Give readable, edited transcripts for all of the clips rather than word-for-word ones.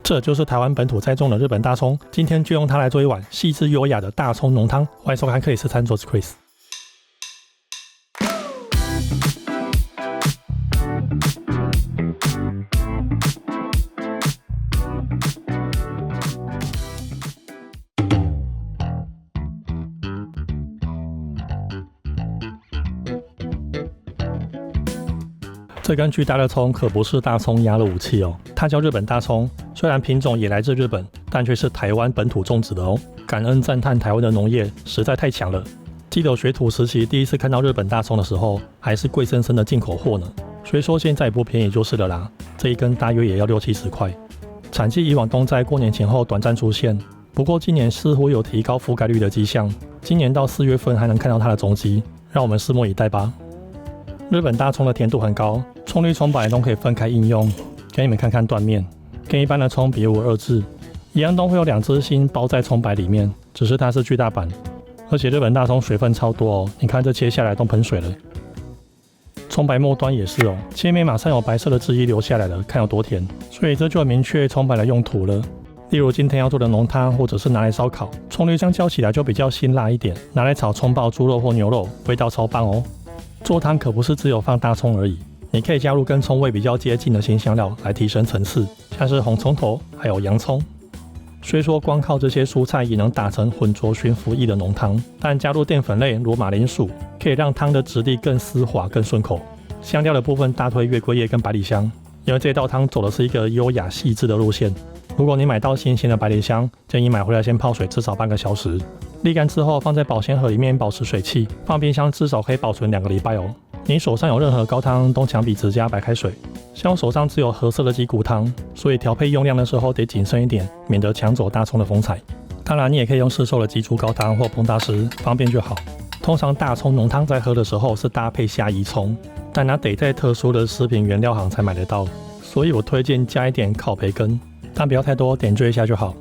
這就是台灣本土栽種的日本大蔥，今天就用它來做一碗細緻優雅的大蔥濃湯。歡迎收看克里斯餐桌子 Chris。這根巨大的蔥可不是大蔥壓的武器哦，它叫日本大蔥。雖然品種也來自日本，但卻是台灣本土種植的哦。感恩讚嘆台灣的農業實在太強了。記得學徒時期第一次看到日本大蔥的時候，還是貴生生的進口貨呢。雖說現在也不便宜就是了啦，這一根大約也要60-70塊。產季以往都在過年前後短暫出現，不過今年似乎有提高覆蓋率的跡象。今年到4月份還能看到它的蹤跡，讓我們拭目以待吧。日本大蔥的甜度很高，蔥綠蔥白都可以分開應用。給你們看看斷面，跟一般的蔥別無二致，一樣都會有2隻心包在蔥白裡面，只是它是巨大版。而且日本大蔥水分超多哦，你看這切下來都噴水了。蔥白末端也是哦，切面馬上有白色的汁液流下來了，看有多甜。所以這就很明確蔥白的用途了。例如今天要做的濃湯，或者是拿來燒烤，蔥綠相較起來就比較辛辣一點，拿來炒蔥爆豬肉或牛肉，味道超棒哦。做湯可不是只有放大蔥而已，你可以加入跟蔥味比較接近的辛香料來提升層次，像是紅蔥頭還有洋蔥。雖說光靠這些蔬菜也能打成渾濁馴服液的濃湯，但加入澱粉類如馬鈴薯，可以讓湯的質地更絲滑更順口。香料的部分大推月桂葉跟百里香，因為這道湯走的是一個優雅細緻的路線。如果你買到新鮮的百里香，建議買回來先泡水至少半個小時，瀝乾之後放在保鮮盒裡面保持水汽，放冰箱至少可以保存2個禮拜哦。你手上有任何高湯都強比直加白開水。像我手上只有褐色的雞骨湯，所以調配用量的時候得謹慎一點，免得搶走大蔥的風采。當然你也可以用市售的雞豬高湯或烹大師，方便就好。通常大蔥濃湯在喝的時候是搭配蝦夷蔥，但那得在特殊的食品原料行才買得到，所以我推薦加一點烤培根，但不要太多，點綴一下就好。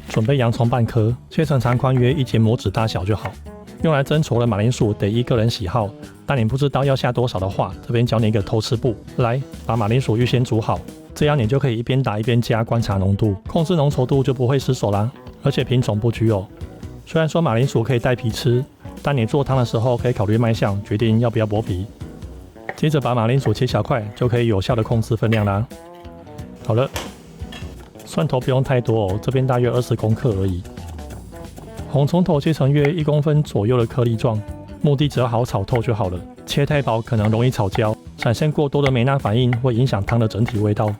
準備洋蔥半顆，切成長寬約1節拇指大小就好。用來蒸稠的馬鈴薯得依個人喜好，但你不知道要下多少的話，這邊教你一個偷吃步。來，把馬鈴薯預先煮好，這樣你就可以一邊打一邊加，觀察濃度，控制濃稠度就不會失手啦。而且品種不拘哦。雖然說馬鈴薯可以帶皮吃，但你做湯的時候可以考慮賣相，決定要不要剝皮。接着把馬鈴薯切小塊，就可以有效的控制分量啦。好了，蒜頭不用太多哦，這邊大約20公克而已。紅蔥頭切成約1公分左右的顆粒狀，目的只要好炒透就好了。切太薄可能容易炒焦，產生過多的梅納反應會影響湯的整體味道。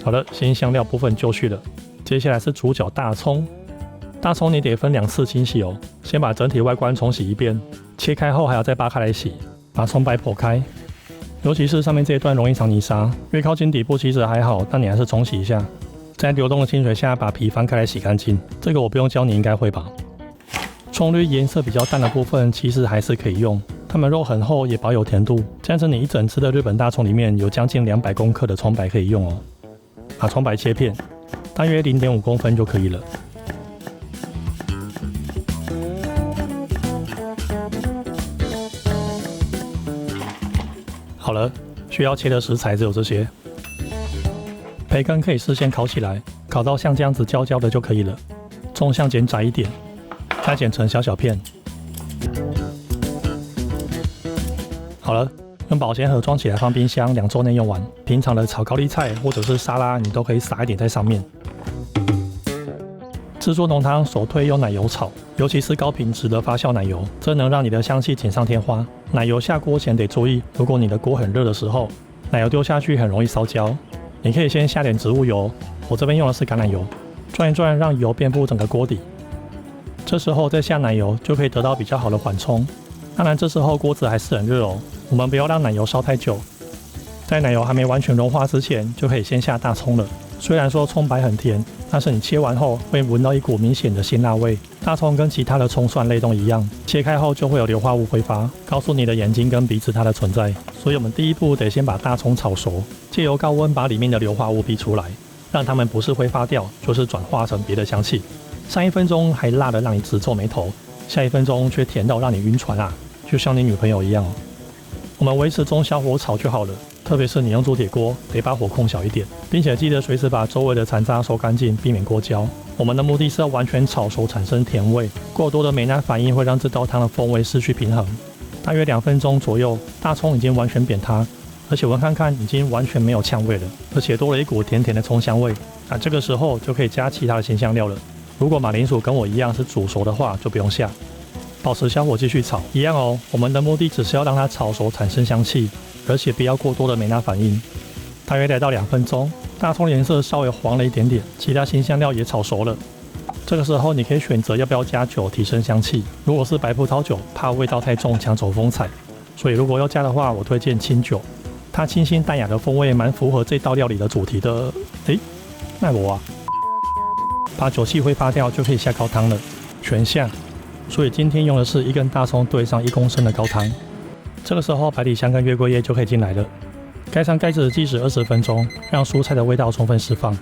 好了，辛香料部分就緒了，接下來是主角大蔥。大蔥你得分2次清洗哦，先把整體外觀重洗一遍，切開後還要再扒開來洗，把蔥白剖開，尤其是上面這一段容易藏泥沙，越靠近底部其實還好，但你還是重洗一下，在流動的清水下把皮翻開來洗乾淨。這個我不用教你應該會吧。蔥綠顏色比較淡的部分其實還是可以用，它們肉很厚也保有甜度，這樣子你一整隻的日本大蔥裡面有將近200公克的蔥白可以用哦。把蔥白切片，大約0.5公分就可以了。好了，需要切的食材只有這些。培根可以事先烤起來，烤到像這樣子焦焦的就可以了。縱向剪窄一點，再剪成小小片。好了，用保鮮盒装起來放冰箱，2周內用完。平常的炒高麗菜或者是沙拉，你都可以撒一點在上面。製作濃湯首推用奶油炒，尤其是高品質的發酵奶油，這能讓你的香氣錦上添花。奶油下鍋前得注意，如果你的鍋很熱的時候，奶油丟下去很容易燒焦。你可以先下點植物油，我這邊用的是橄欖油，轉一轉，讓油遍布整個鍋底。這時候再下奶油，就可以得到比較好的緩衝。當然，這時候鍋子還是很熱哦，我們不要讓奶油燒太久。在奶油還沒完全融化之前，就可以先下大蔥了。雖然說蔥白很甜，但是你切完後會聞到一股明顯的辛辣味。大蔥跟其他的蔥蒜類都一樣，切開後就會有硫化物揮發，告訴你的眼睛跟鼻子它的存在。所以我們第一步得先把大蔥炒熟，借由高溫把裡面的硫化物逼出來，讓它們不是揮發掉，就是轉化成別的香氣。上1分鐘還辣得讓你直皺眉頭，下1分鐘卻甜到讓你暈船啊，就像你女朋友一樣哦。我們維持中小火炒就好了。特別是你用鑄鐵鍋，得把火控小一點，並且記得隨時把周圍的殘渣收乾淨，避免過焦。我們的目的是要完全炒熟，產生甜味。過多的梅納反應會讓這道湯的風味失去平衡。大約2分鐘左右，大蔥已經完全扁塌，而且聞看看已經完全沒有嗆味了，而且多了一股甜甜的蔥香味。那這個時候就可以加其他的辛香料了。如果馬鈴薯跟我一樣是煮熟的話，就不用下。保持小火繼續炒，一樣哦。我們的目的只是要讓它炒熟，產生香氣，而且不要過多的梅納反應。大約來到2分鐘，大蔥顏色稍微黃了一點點，其他辛香料也炒熟了。這個時候你可以選擇要不要加酒提升香氣。如果是白葡萄酒，怕味道太重搶走風采，所以如果要加的話，我推薦清酒。它清新淡雅的風味蠻符合這道料理的主題的。那我啊，把酒氣揮發掉就可以下高湯了，全下。所以今天用的是1根大蔥兌上1公升的高湯。這個時候百里香跟月桂葉就可以進來了。蓋上蓋子計時20分鐘，讓蔬菜的味道充分釋放。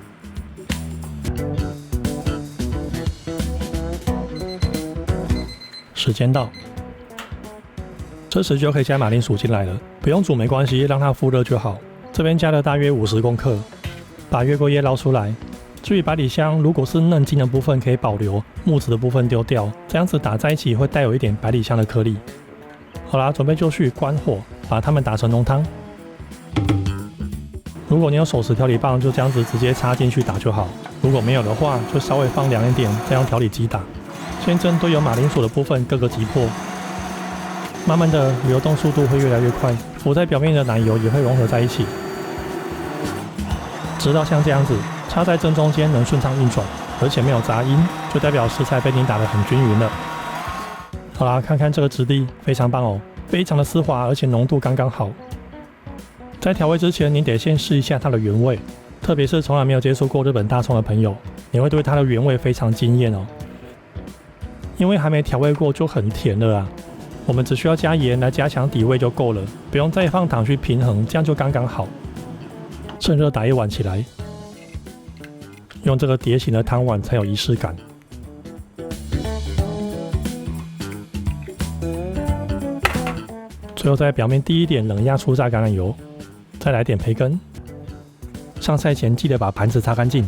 時間到，這時就可以加馬鈴薯進來了，不用煮沒關係，讓它復熱就好。這邊加了大約50公克，把月桂葉撈出來。至於百里香，如果是嫩莖的部分可以保留，木質的部分丟掉，這樣子打在一起會帶有一點百里香的顆粒。好啦，準備就緒，關火，把它們打成濃湯。如果你有手持調理棒，就這樣子直接插進去打就好。如果沒有的話，就稍微放涼一點，再用調理機打。先針對有馬鈴薯的部分各個擊破，慢慢的流動速度會越來越快，浮在表面的奶油也會融合在一起，直到像這樣子。插在正中間能順暢運轉，而且沒有雜音，就代表食材被你打得很均勻了。好啦，看看這個質地，非常棒哦，非常的絲滑，而且濃度剛剛好。在調味之前，你得先試一下它的原味，特別是從來沒有接觸過日本大蔥的朋友，你會對它的原味非常驚豔哦。因為還沒調味過就很甜了啊，我們只需要加鹽來加強底味就夠了，不用再放糖去平衡，這樣就剛剛好。趁熱打一碗起來。用這個碟形的湯碗才有儀式感。最後在表面滴一點冷壓初榨橄欖油，再來點培根。上菜前記得把盤子擦乾淨。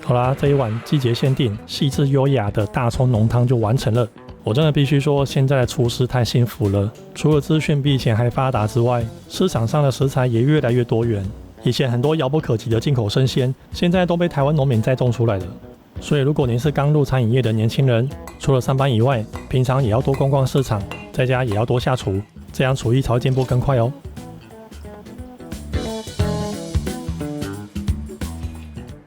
好啦，這一碗季節限定、細緻優雅的大蔥濃湯就完成了。我真的必須說，現在的廚師太幸福了。除了資訊比以前還發達之外，市場上的食材也越來越多元。以前很多遙不可及的進口生鮮，現在都被台灣農民栽種出來了。所以如果您是剛入餐飲業的年輕人，除了上班以外，平常也要多逛逛市場，在家也要多下廚，這樣廚藝才會進步更快哦。